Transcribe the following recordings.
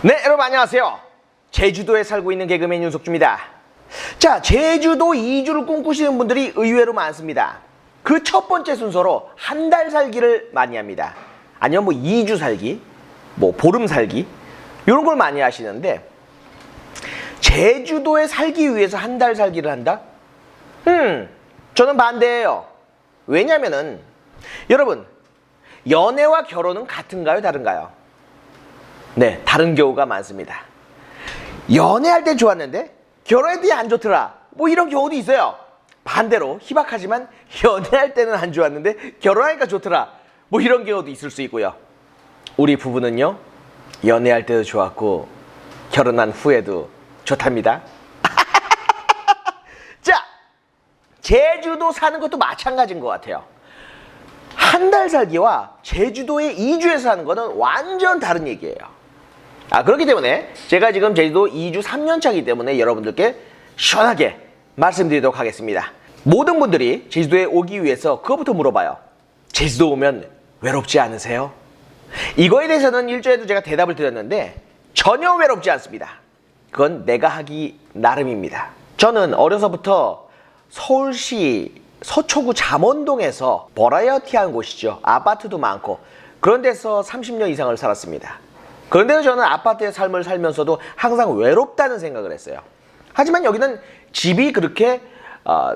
네, 여러분 안녕하세요. 제주도에 살고 있는 개그맨 윤석주입니다. 자, 제주도 이주를 꿈꾸시는 분들이 의외로 많습니다. 그 첫 번째 순서로 한 달 살기를 많이 합니다. 아니면 뭐 2주 살기, 뭐 보름 살기 이런 걸 많이 하시는데, 제주도에 살기 위해서 한 달 살기를 한다? 저는 반대예요. 왜냐면은 여러분, 연애와 결혼은 같은가요, 다른가요? 네, 다른 경우가 많습니다. 연애할 때 좋았는데 결혼할 때 안 좋더라, 뭐 이런 경우도 있어요. 반대로 희박하지만 연애할 때는 안 좋았는데 결혼하니까 좋더라, 뭐 이런 경우도 있을 수 있고요. 우리 부부는요, 연애할 때도 좋았고 결혼한 후에도 좋답니다. 자, 제주도 사는 것도 마찬가지인 것 같아요. 한 달 살기와 제주도에 2주에서 사는 거는 완전 다른 얘기예요. 그렇기 때문에 제가 지금 제주도 2주 3년 차이기 때문에 여러분들께 시원하게 말씀드리도록 하겠습니다. 모든 분들이 제주도에 오기 위해서 그거부터 물어봐요. 제주도 오면 외롭지 않으세요? 이거에 대해서는 일전에도 제가 대답을 드렸는데 전혀 외롭지 않습니다. 그건 내가 하기 나름입니다. 저는 어려서부터 서울시 서초구 잠원동에서 버라이어티한 곳이죠. 아파트도 많고 그런 데서 30년 이상을 살았습니다. 그런데도 저는 아파트의 삶을 살면서도 항상 외롭다는 생각을 했어요. 하지만 여기는 집이 그렇게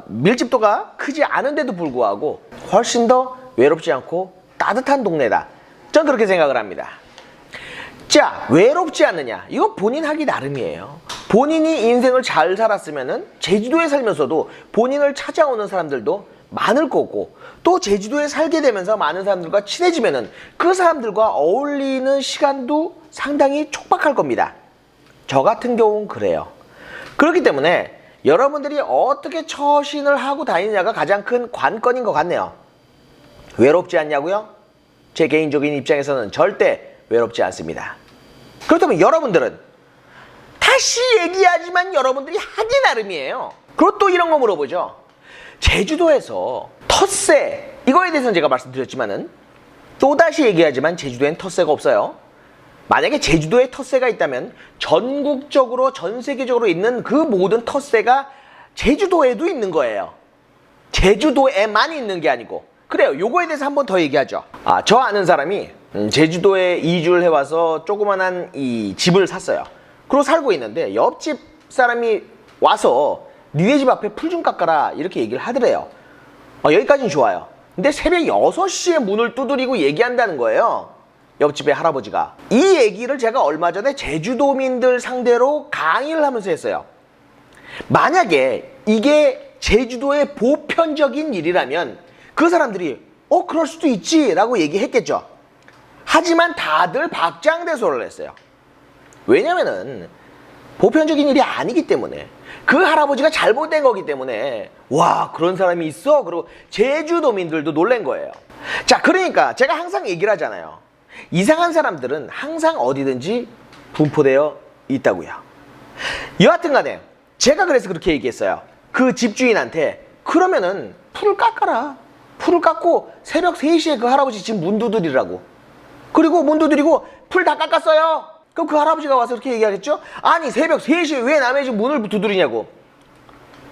밀집도가 크지 않은데도 불구하고 훨씬 더 외롭지 않고 따뜻한 동네다, 전 그렇게 생각을 합니다. 자, 외롭지 않느냐, 이거 본인 하기 나름이에요. 본인이 인생을 잘 살았으면은 제주도에 살면서도 본인을 찾아오는 사람들도 많을 거고, 또 제주도에 살게 되면서 많은 사람들과 친해지면은 그 사람들과 어울리는 시간도 상당히 촉박할 겁니다. 저 같은 경우는 그래요. 그렇기 때문에 여러분들이 어떻게 처신을 하고 다니느냐가 가장 큰 관건인 것 같네요. 외롭지 않냐고요? 제 개인적인 입장에서는 절대 외롭지 않습니다. 그렇다면 여러분들은, 다시 얘기하지만 여러분들이 하기 나름이에요. 그리고 또 이런 거 물어보죠. 제주도에서 텃세, 이거에 대해서는 제가 말씀드렸지만은 또다시 얘기하지만 제주도엔 텃세가 없어요. 만약에 제주도에 텃세가 있다면 전국적으로 전 세계적으로 있는 그 모든 텃세가 제주도에도 있는 거예요. 제주도에만 있는 게 아니고. 그래요, 요거에 대해서 한 번 더 얘기하죠. 저 아는 사람이 제주도에 이주를 해와서 조그만한 이 집을 샀어요. 그리고 살고 있는데 옆집 사람이 와서 니네 집 앞에 풀 좀 깎아라, 이렇게 얘기를 하더래요. 여기까지는 좋아요. 근데 새벽 6시에 문을 두드리고 얘기한다는 거예요, 옆집의 할아버지가. 이 얘기를 제가 얼마 전에 제주도민들 상대로 강의를 하면서 했어요. 만약에 이게 제주도의 보편적인 일이라면 그 사람들이 그럴 수도 있지 라고 얘기했겠죠. 하지만 다들 박장대소를 했어요. 왜냐면은 보편적인 일이 아니기 때문에, 그 할아버지가 잘못된 거기 때문에, 와, 그런 사람이 있어? 그리고 제주도민들도 놀란 거예요. 자, 그러니까 제가 항상 얘기를 하잖아요. 이상한 사람들은 항상 어디든지 분포되어 있다고요. 여하튼 간에 제가 그래서 그렇게 얘기했어요. 그 집주인한테, 그러면은 풀을 깎아라. 풀을 깎고 새벽 3시에 그 할아버지 집 문 두드리라고. 그리고 문 두드리고 풀 다 깎았어요. 그럼 그 할아버지가 와서 이렇게 얘기하겠죠? 아니, 새벽 3시에 왜 남의 집 문을 두드리냐고.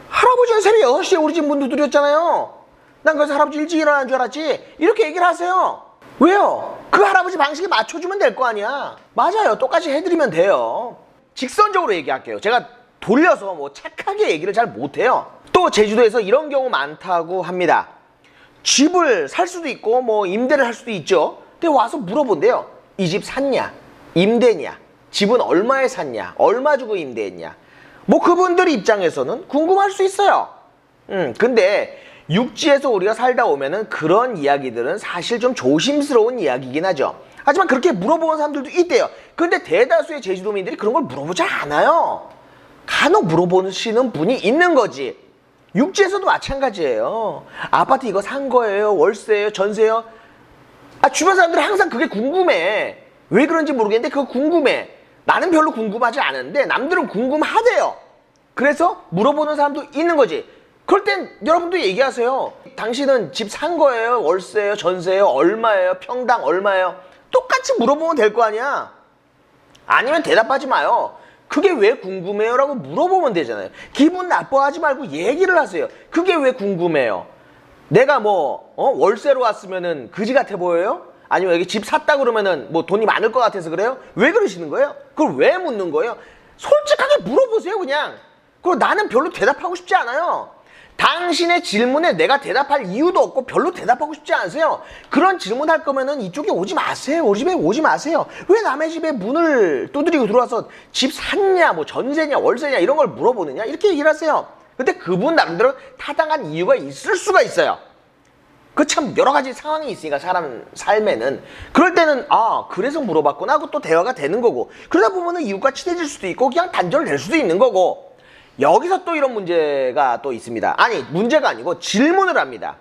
할아버지는 새벽 6시에 우리 집 문 두드렸잖아요. 난 그래서 할아버지 일찍 일어나는 줄 알았지, 이렇게 얘기를 하세요. 왜요? 그 할아버지 방식에 맞춰주면 될 거 아니야. 맞아요, 똑같이 해드리면 돼요. 직선적으로 얘기할게요. 제가 돌려서 뭐 착하게 얘기를 잘 못해요. 또 제주도에서 이런 경우 많다고 합니다. 집을 살 수도 있고 뭐 임대를 할 수도 있죠. 근데 와서 물어본대요. 이 집 샀냐? 임대냐? 집은 얼마에 샀냐? 얼마 주고 임대했냐? 뭐 그분들 입장에서는 궁금할 수 있어요. 근데 육지에서 우리가 살다 오면은 그런 이야기들은 사실 좀 조심스러운 이야기긴 하죠. 하지만 그렇게 물어보는 사람들도 있대요. 근데 대다수의 제주도민들이 그런 걸 물어보지 않아요. 간혹 물어보시는 분이 있는 거지. 육지에서도 마찬가지예요. 아파트 이거 산 거예요? 월세예요? 전세예요? 주변 사람들은 항상 그게 궁금해. 왜 그런지 모르겠는데 그거 궁금해. 나는 별로 궁금하지 않은데 남들은 궁금하대요. 그래서 물어보는 사람도 있는 거지. 그럴 땐 여러분도 얘기하세요. 당신은 집 산 거예요? 월세예요? 전세예요? 얼마예요? 평당 얼마예요? 똑같이 물어보면 될 거 아니야. 아니면 대답하지 마요. 그게 왜 궁금해요? 라고 물어보면 되잖아요. 기분 나빠하지 말고 얘기를 하세요. 그게 왜 궁금해요? 내가 뭐 월세로 왔으면은 그지 같아 보여요? 아니면 여기 집 샀다 그러면은 뭐 돈이 많을 것 같아서 그래요? 왜 그러시는 거예요? 그걸 왜 묻는 거예요? 솔직하게 물어보세요, 그냥. 그리고 나는 별로 대답하고 싶지 않아요. 당신의 질문에 내가 대답할 이유도 없고 별로 대답하고 싶지 않으세요? 그런 질문할 거면은 이쪽에 오지 마세요. 우리 집에 오지 마세요. 왜 남의 집에 문을 두드리고 들어와서 집 샀냐, 뭐 전세냐, 월세냐 이런 걸 물어보느냐 이렇게 얘기를 하세요. 근데 그분 나름대로 타당한 이유가 있을 수가 있어요. 그 참 여러 가지 상황이 있으니까 사람 삶에는 그럴 때는 그래서 물어봤구나 하고 또 대화가 되는 거고 그러다 보면은 이웃과 친해질 수도 있고 그냥 단절될 수도 있는 거고 여기서 또 이런 문제가 또 있습니다. 아니 문제가 아니고 질문을 합니다.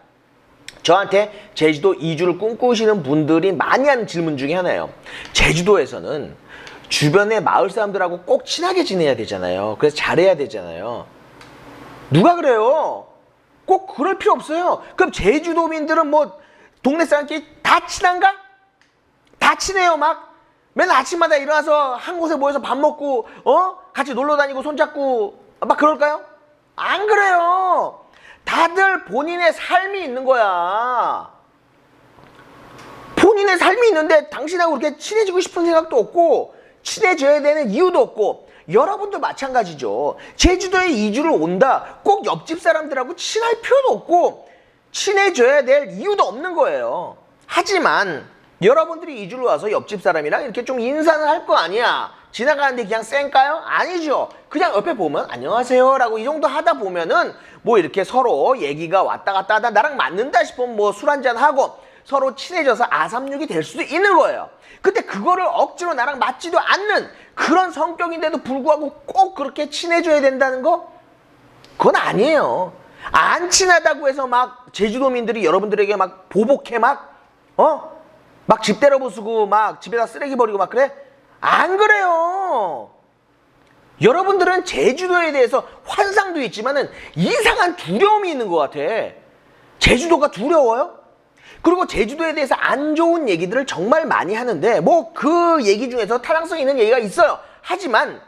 저한테 제주도 이주를 꿈꾸시는 분들이 많이 하는 질문 중에 하나예요. 제주도에서는 주변의 마을 사람들하고 꼭 친하게 지내야 되잖아요. 그래서 잘해야 되잖아요. 누가 그래요? 꼭 그럴 필요 없어요. 그럼 제주도민들은 뭐 동네 사람끼리 다 친한가? 다 친해요. 막 맨날 아침마다 일어나서 한 곳에 모여서 밥 먹고 같이 놀러 다니고 손잡고 막 그럴까요? 안 그래요. 다들 본인의 삶이 있는 거야. 본인의 삶이 있는데 당신하고 그렇게 친해지고 싶은 생각도 없고 친해져야 되는 이유도 없고 여러분도 마찬가지죠. 제주도에 이주를 온다. 꼭 옆집 사람들하고 친할 필요도 없고 친해져야 될 이유도 없는 거예요. 하지만 여러분들이 이주를 와서 옆집 사람이랑 이렇게 좀 인사는 할 거 아니야. 지나가는데 그냥 쌩까요? 아니죠. 그냥 옆에 보면 안녕하세요 라고 이 정도 하다 보면은 뭐 이렇게 서로 얘기가 왔다 갔다 하다 나랑 맞는다 싶으면 뭐 술 한잔 하고 서로 친해져서 아삼육이 될 수도 있는 거예요. 근데 그거를 억지로 나랑 맞지도 않는 그런 성격인데도 불구하고 꼭 그렇게 친해져야 된다는 거? 그건 아니에요. 안 친하다고 해서 막 제주도민들이 여러분들에게 막 보복해 막 집 때려 부수고 막 집에다 쓰레기 버리고 막 그래? 안 그래요. 여러분들은 제주도에 대해서 환상도 있지만은 이상한 두려움이 있는 것 같아. 제주도가 두려워요? 그리고 제주도에 대해서 안 좋은 얘기들을 정말 많이 하는데 뭐 그 얘기 중에서 타당성 있는 얘기가 있어요. 하지만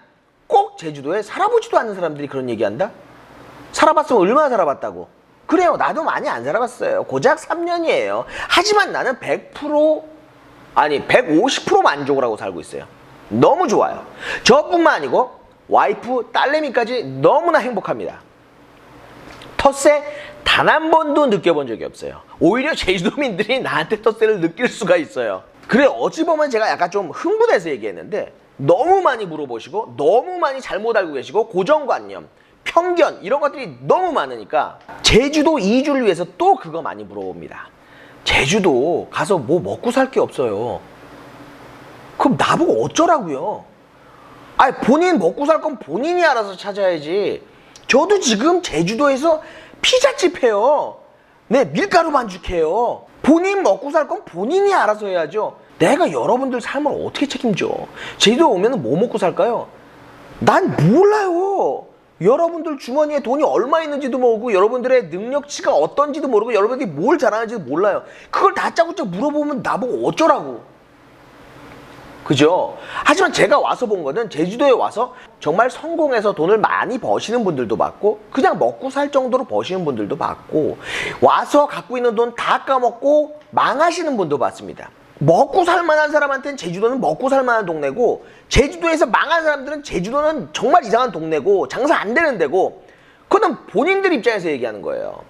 꼭 제주도에 살아보지도 않는 사람들이 그런 얘기한다? 살아봤으면 얼마나 살아봤다고? 그래요. 나도 많이 안 살아봤어요. 고작 3년이에요. 하지만 나는 150% 만족을 하고 살고 있어요. 너무 좋아요. 저뿐만 아니고 와이프, 딸내미까지 너무나 행복합니다. 텃세 단 한 번도 느껴본 적이 없어요. 오히려 제주도민들이 나한테 텃세를 느낄 수가 있어요. 그래 어찌 보면 제가 약간 좀 흥분해서 얘기했는데 너무 많이 물어보시고 너무 많이 잘못 알고 계시고 고정관념, 편견 이런 것들이 너무 많으니까 제주도 이주를 위해서 또 그거 많이 물어봅니다. 제주도 가서 뭐 먹고 살 게 없어요. 그럼 나보고 어쩌라고요? 아니 본인 먹고 살 건 본인이 알아서 찾아야지. 저도 지금 제주도에서 피자집 해요. 네, 밀가루 반죽해요. 본인 먹고 살 건 본인이 알아서 해야죠. 내가 여러분들 삶을 어떻게 책임져? 제주도 오면 뭐 먹고 살까요? 난 몰라요. 여러분들 주머니에 돈이 얼마 있는지도 모르고 여러분들의 능력치가 어떤지도 모르고 여러분들이 뭘 잘하는지도 몰라요. 그걸 다짜고짜 물어보면 나보고 어쩌라고. 그죠? 하지만 제가 와서 본 거는 제주도에 와서 정말 성공해서 돈을 많이 버시는 분들도 봤고 그냥 먹고 살 정도로 버시는 분들도 봤고 와서 갖고 있는 돈 다 까먹고 망하시는 분도 봤습니다. 먹고 살 만한 사람한테는 제주도는 먹고 살 만한 동네고 제주도에서 망한 사람들은 제주도는 정말 이상한 동네고 장사 안 되는 데고 그건 본인들 입장에서 얘기하는 거예요.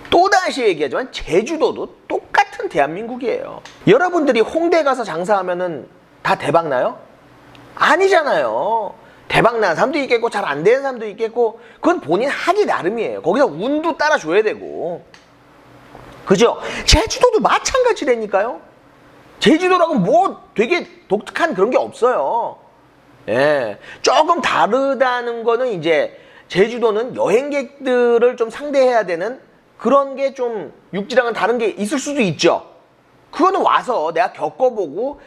또다시 얘기하지만 제주도도 똑같은 대한민국이에요. 여러분들이 홍대 가서 장사하면은 다 대박 나요? 아니잖아요. 대박 나는 사람도 있겠고 잘 안 되는 사람도 있겠고 그건 본인 하기 나름이에요. 거기서 운도 따라줘야 되고 그죠? 제주도도 마찬가지라니까요. 제주도라고 뭐 되게 독특한 그런 게 없어요. 예, 조금 다르다는 거는 이제 제주도는 여행객들을 좀 상대해야 되는 그런 게 좀 육지랑은 다른 게 있을 수도 있죠. 그거는 와서 내가 겪어보고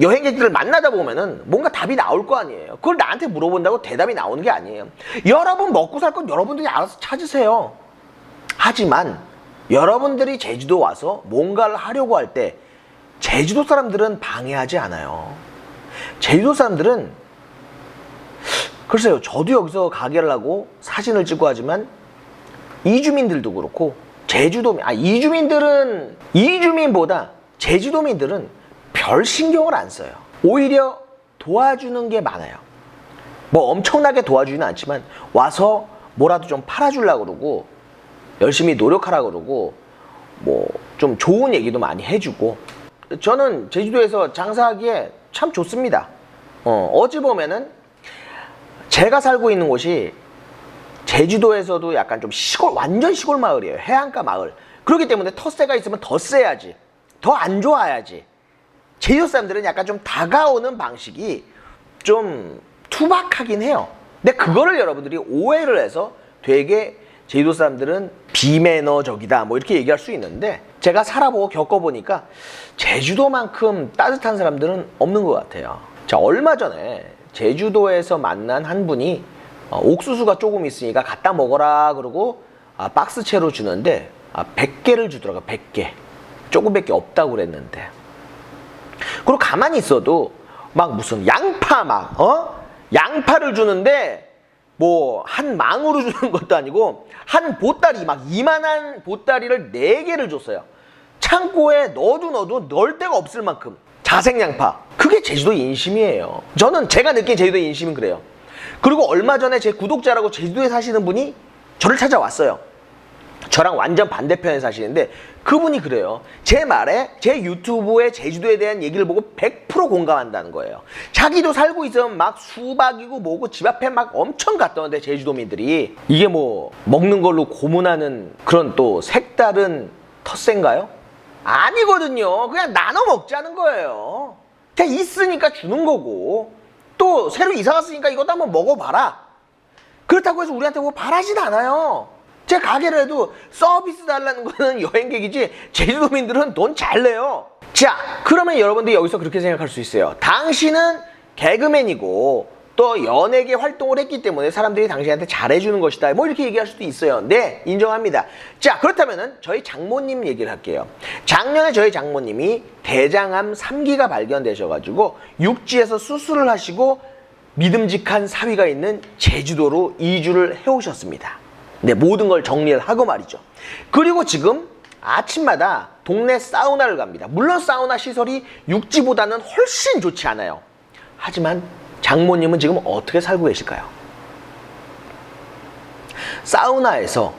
여행객들을 만나다 보면은 뭔가 답이 나올 거 아니에요. 그걸 나한테 물어본다고 대답이 나오는 게 아니에요. 여러분 먹고 살 건 여러분들이 알아서 찾으세요. 하지만 여러분들이 제주도 와서 뭔가를 하려고 할 때 제주도 사람들은 방해하지 않아요. 제주도 사람들은 글쎄요, 저도 여기서 가게를 하고 사진을 찍고 하지만 이주민들도 그렇고 이주민보다 제주도민들은 별 신경을 안 써요. 오히려 도와주는 게 많아요. 뭐 엄청나게 도와주지는 않지만 와서 뭐라도 좀 팔아주려고 그러고 열심히 노력하라고 그러고 뭐 좀 좋은 얘기도 많이 해주고, 저는 제주도에서 장사하기에 참 좋습니다. 어찌 보면은 제가 살고 있는 곳이 제주도에서도 약간 좀 완전 시골 마을이에요. 해안가 마을. 그렇기 때문에 텃세가 있으면 더 세야지, 더 안 좋아야지. 제주도 사람들은 약간 좀 다가오는 방식이 좀 투박하긴 해요. 근데 그거를 여러분들이 오해를 해서 되게 제주도 사람들은 비매너적이다 뭐 이렇게 얘기할 수 있는데, 제가 살아보고 겪어보니까 제주도만큼 따뜻한 사람들은 없는 것 같아요. 자, 얼마 전에 제주도에서 만난 한 분이 옥수수가 조금 있으니까 갖다 먹어라 그러고 박스채로 주는데 100개를 주더라고요. 100개. 조금밖에 없다고 그랬는데, 그리고 가만히 있어도 막 무슨 양파 양파를 주는데 뭐 한 망으로 주는 것도 아니고 한 보따리, 막 이만한 보따리를 4개를 줬어요. 창고에 넣어도 넣을 데가 없을 만큼 자생양파. 그게 제주도 인심이에요. 저는 제가 느낀 제주도 인심은 그래요. 그리고 얼마 전에 제 구독자라고 제주도에 사시는 분이 저를 찾아왔어요. 저랑 완전 반대편에 사시는데 그분이 그래요. 제 말에, 제 유튜브에 제주도에 대한 얘기를 보고 100% 공감한다는 거예요. 자기도 살고 있으면 막 수박이고 뭐고 집 앞에 막 엄청 갔다는데, 제주도민들이 이게 뭐 먹는 걸로 고문하는 그런 또 색다른 텃세인가요? 아니거든요. 그냥 나눠 먹자는 거예요. 그냥 있으니까 주는 거고, 또 새로 이사 왔으니까 이것도 한번 먹어봐라. 그렇다고 해서 우리한테 뭐 바라진 않아요. 제 가게를 해도 서비스 달라는 거는 여행객이지 제주도민들은 돈 잘 내요. 자, 그러면 여러분들이 여기서 그렇게 생각할 수 있어요. 당신은 개그맨이고 또 연예계 활동을 했기 때문에 사람들이 당신한테 잘해주는 것이다, 뭐 이렇게 얘기할 수도 있어요. 네, 인정합니다. 자, 그렇다면은 저희 장모님 얘기를 할게요. 작년에 저희 장모님이 대장암 3기가 발견되셔가지고 육지에서 수술을 하시고 믿음직한 사위가 있는 제주도로 이주를 해오셨습니다. 네, 모든 걸 정리를 하고 말이죠. 그리고 지금 아침마다 동네 사우나를 갑니다. 물론 사우나 시설이 육지보다는 훨씬 좋지 않아요. 하지만 장모님은 지금 어떻게 살고 계실까요? 사우나에서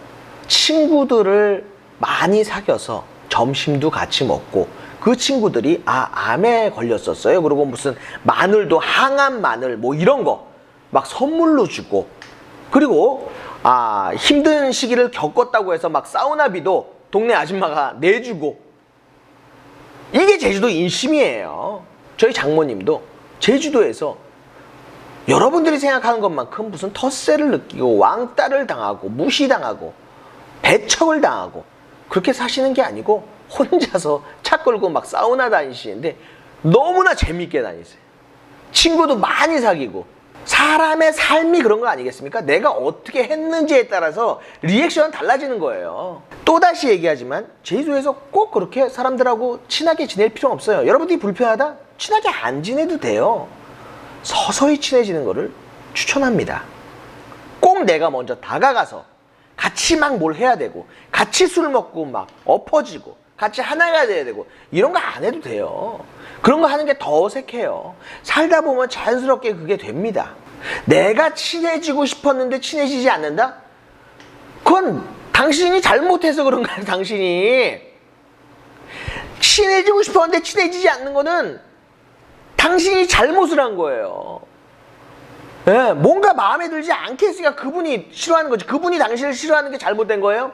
친구들을 많이 사귀어서 점심도 같이 먹고, 그 친구들이 암에 걸렸었어요. 그리고 무슨 마늘도 항암 마늘 뭐 이런 거 막 선물로 주고, 그리고 힘든 시기를 겪었다고 해서 막 사우나비도 동네 아줌마가 내주고, 이게 제주도 인심이에요. 저희 장모님도 제주도에서 여러분들이 생각하는 것만큼 무슨 텃세를 느끼고 왕따를 당하고 무시당하고 배척을 당하고 그렇게 사시는 게 아니고, 혼자서 차 끌고 막 사우나 다니시는데 너무나 재밌게 다니세요. 친구도 많이 사귀고. 사람의 삶이 그런 거 아니겠습니까? 내가 어떻게 했는지에 따라서 리액션은 달라지는 거예요. 또다시 얘기하지만 제주도에서 꼭 그렇게 사람들하고 친하게 지낼 필요는 없어요. 여러분들이 불편하다? 친하게 안 지내도 돼요. 서서히 친해지는 거를 추천합니다. 꼭 내가 먼저 다가가서 같이 막 뭘 해야 되고, 같이 술 먹고 막 엎어지고 같이 하나가 돼야 되고 이런 거 안 해도 돼요. 그런 거 하는 게 더 어색해요. 살다 보면 자연스럽게 그게 됩니다. 내가 친해지고 싶었는데 친해지지 않는다? 그건 당신이 잘못해서 그런 거예요. 당신이 친해지고 싶었는데 친해지지 않는 거는 당신이 잘못을 한 거예요. 네, 뭔가 마음에 들지 않게 했으니까 그분이 싫어하는 거지. 그분이 당신을 싫어하는 게 잘못된 거예요?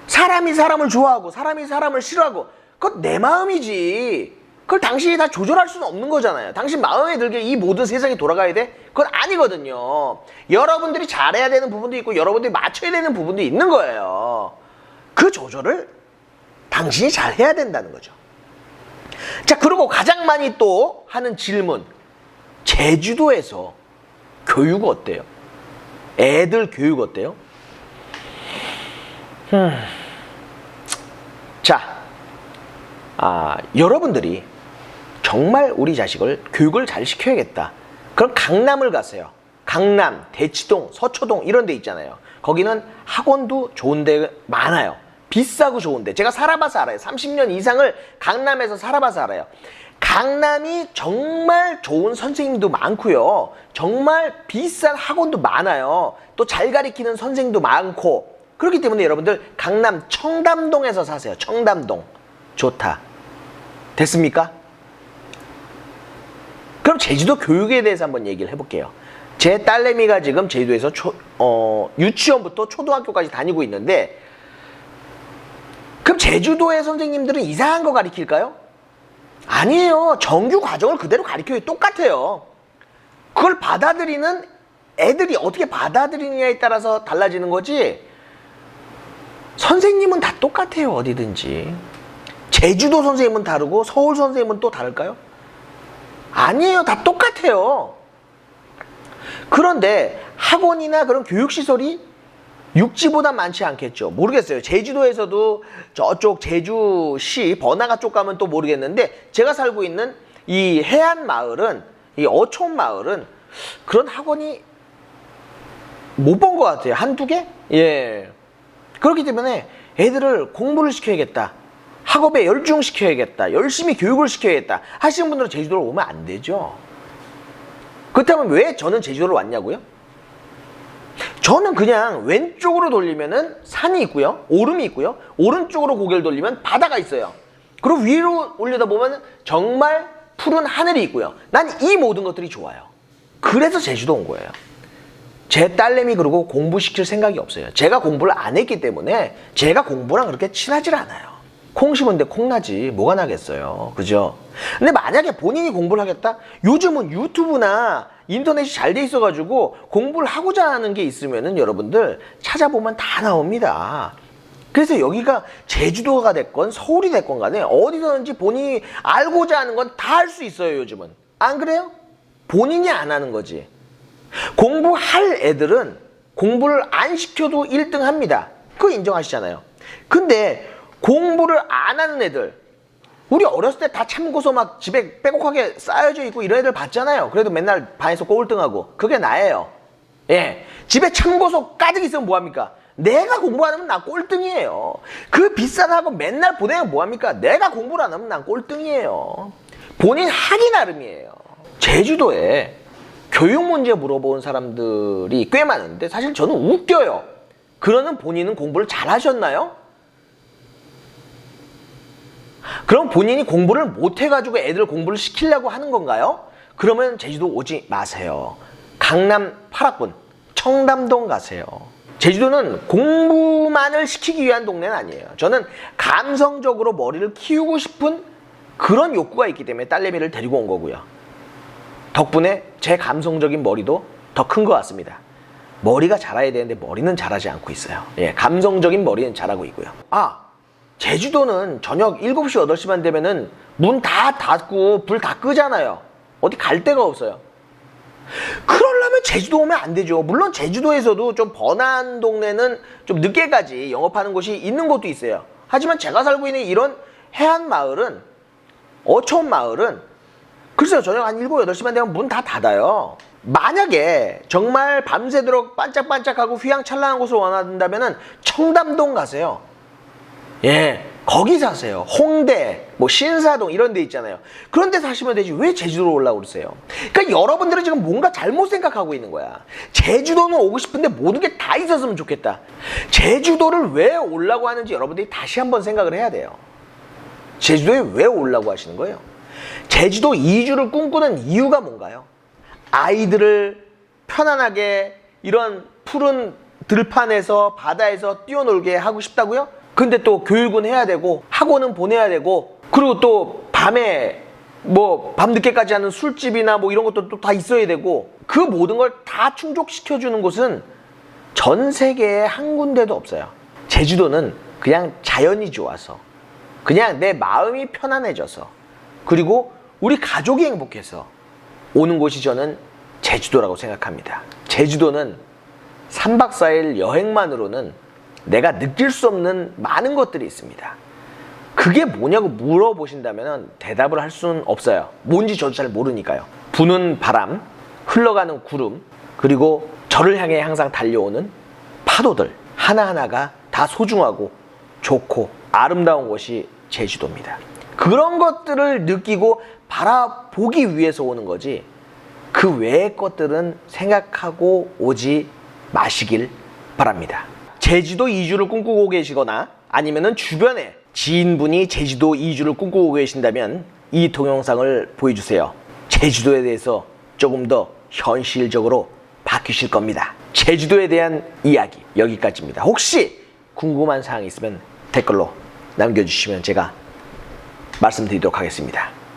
사람이 사람을 좋아하고 사람이 사람을 싫어하고 그건 내 마음이지. 그걸 당신이 다 조절할 수는 없는 거잖아요. 당신 마음에 들게 이 모든 세상이 돌아가야 돼? 그건 아니거든요. 여러분들이 잘해야 되는 부분도 있고 여러분들이 맞춰야 되는 부분도 있는 거예요. 그 조절을 당신이 잘해야 된다는 거죠. 자, 그리고 가장 많이 또 하는 질문. 제주도에서 교육 어때요? 애들 교육 어때요? 자, 여러분들이 정말 우리 자식을 교육을 잘 시켜야겠다. 그럼 강남을 가세요. 강남, 대치동, 서초동 이런 데 있잖아요. 거기는 학원도 좋은 데 많아요. 비싸고 좋은데. 제가 살아봐서 알아요. 30년 이상을 강남에서 살아봐서 알아요. 강남이 정말 좋은 선생님도 많고요. 정말 비싼 학원도 많아요. 또 잘 가르치는 선생님도 많고. 그렇기 때문에 여러분들 강남 청담동에서 사세요. 청담동. 좋다. 됐습니까? 그럼 제주도 교육에 대해서 한번 얘기를 해볼게요. 제 딸내미가 지금 제주도에서 유치원부터 초등학교까지 다니고 있는데, 그럼 제주도의 선생님들은 이상한 거 가르칠까요? 아니에요. 정규 과정을 그대로 가르쳐요. 똑같아요. 그걸 받아들이는 애들이 어떻게 받아들이느냐에 따라서 달라지는 거지, 선생님은 다 똑같아요. 어디든지. 제주도 선생님은 다르고 서울 선생님은 또 다를까요? 아니에요. 다 똑같아요. 그런데 학원이나 그런 교육시설이 육지보다 많지 않겠죠. 모르겠어요. 제주도에서도 저쪽 제주시 번화가 쪽 가면 또 모르겠는데, 제가 살고 있는 이 해안 마을은, 이 어촌 마을은 그런 학원이 못 본 것 같아요. 한두 개? 예. 그렇기 때문에 애들을 공부를 시켜야겠다. 학업에 열중시켜야겠다. 열심히 교육을 시켜야겠다 하시는 분들은 제주도로 오면 안 되죠. 그렇다면 왜 저는 제주도를 왔냐고요? 저는 그냥 왼쪽으로 돌리면은 산이 있고요. 오름이 있고요. 오른쪽으로 고개를 돌리면 바다가 있어요. 그리고 위로 올려다보면 정말 푸른 하늘이 있고요. 난 이 모든 것들이 좋아요. 그래서 제주도 온 거예요. 제 딸내미 그러고 공부시킬 생각이 없어요. 제가 공부를 안 했기 때문에 제가 공부랑 그렇게 친하질 않아요. 콩 심은데 콩 나지 뭐가 나겠어요. 그죠? 근데 만약에 본인이 공부를 하겠다? 요즘은 유튜브나 인터넷이 잘 돼 있어가지고 공부를 하고자 하는 게 있으면은 여러분들 찾아보면 다 나옵니다. 그래서 여기가 제주도가 됐건 서울이 됐건 간에 어디서든지 본인이 알고자 하는 건 다 할 수 있어요. 요즘은. 안 그래요? 본인이 안 하는 거지. 공부할 애들은 공부를 안 시켜도 1등 합니다. 그거 인정하시잖아요. 근데 공부를 안 하는 애들, 우리 어렸을 때 다 참고서 막 집에 빼곡하게 쌓여져 있고 이런 애들 봤잖아요. 그래도 맨날 반에서 꼴등하고. 그게 나예요. 예, 집에 참고서 가득 있으면 뭐합니까? 내가 공부 안 하면 난 꼴등이에요. 그 비싼 학원 맨날 보내면 뭐합니까? 내가 공부를 안 하면 난 꼴등이에요. 본인 하기 나름이에요. 제주도에 교육 문제 물어본 사람들이 꽤 많은데 사실 저는 웃겨요. 그러는 본인은 공부를 잘 하셨나요? 그럼 본인이 공부를 못 해가지고 애들 공부를 시키려고 하는 건가요? 그러면 제주도 오지 마세요. 강남 8학군 청담동 가세요. 제주도는 공부만을 시키기 위한 동네는 아니에요. 저는 감성적으로 머리를 키우고 싶은 그런 욕구가 있기 때문에 딸내미를 데리고 온 거고요. 덕분에 제 감성적인 머리도 더 큰 것 같습니다. 머리가 자라야 되는데 머리는 자라지 않고 있어요. 예, 감성적인 머리는 자라고 있고요. 제주도는 저녁 7시, 8시만 되면은 문 다 닫고 불 다 끄잖아요. 어디 갈 데가 없어요. 그러려면 제주도 오면 안 되죠. 물론 제주도에서도 좀 번화한 동네는 좀 늦게까지 영업하는 곳이 있는 곳도 있어요. 하지만 제가 살고 있는 이런 해안 마을은, 어촌 마을은 글쎄요, 저녁 한 7, 8시만 되면 문 다 닫아요. 만약에 정말 밤새도록 반짝반짝하고 휘황찬란한 곳을 원한다면은 청담동 가세요. 예, 거기 사세요. 홍대, 뭐 신사동 이런 데 있잖아요. 그런 데 사시면 되지 왜 제주도로 올라오고 그러세요? 그러니까 여러분들은 지금 뭔가 잘못 생각하고 있는 거야. 제주도는 오고 싶은데 모든 게 다 있었으면 좋겠다. 제주도를 왜 오려고 하는지 여러분들이 다시 한번 생각을 해야 돼요. 제주도에 왜 오려고 하시는 거예요? 제주도 이주를 꿈꾸는 이유가 뭔가요? 아이들을 편안하게 이런 푸른 들판에서 바다에서 뛰어놀게 하고 싶다고요? 근데 또 교육은 해야 되고 학원은 보내야 되고 그리고 또 밤에 뭐 밤늦게까지 하는 술집이나 뭐 이런 것도 또 다 있어야 되고 그 모든 걸 다 충족시켜주는 곳은 전 세계에 한 군데도 없어요. 제주도는 그냥 자연이 좋아서 그냥 내 마음이 편안해져서 그리고 우리 가족이 행복해서 오는 곳이 저는 제주도라고 생각합니다. 제주도는 3박 4일 여행만으로는 내가 느낄 수 없는 많은 것들이 있습니다. 그 그게 뭐냐고 물어보신다면 대답을 할 수는 없어요. 뭔지 저도 잘 모르니까요. 부는 바람, 흘러가는 구름, 그리고 저를 향해 항상 달려오는 파도들 하나하나가 다 소중하고 좋고 아름다운 곳이 제주도입니다. 그런 것들을 느끼고 바라보기 위해서 오는 거지, 그 외의 것들은 생각하고 오지 마시길 바랍니다. 제주도 이주를 꿈꾸고 계시거나 아니면은 주변에 지인분이 제주도 이주를 꿈꾸고 계신다면 이 동영상을 보여주세요. 제주도에 대해서 조금 더 현실적으로 바뀌실 겁니다. 제주도에 대한 이야기 여기까지입니다. 혹시 궁금한 사항이 있으면 댓글로 남겨주시면 제가 말씀드리도록 하겠습니다.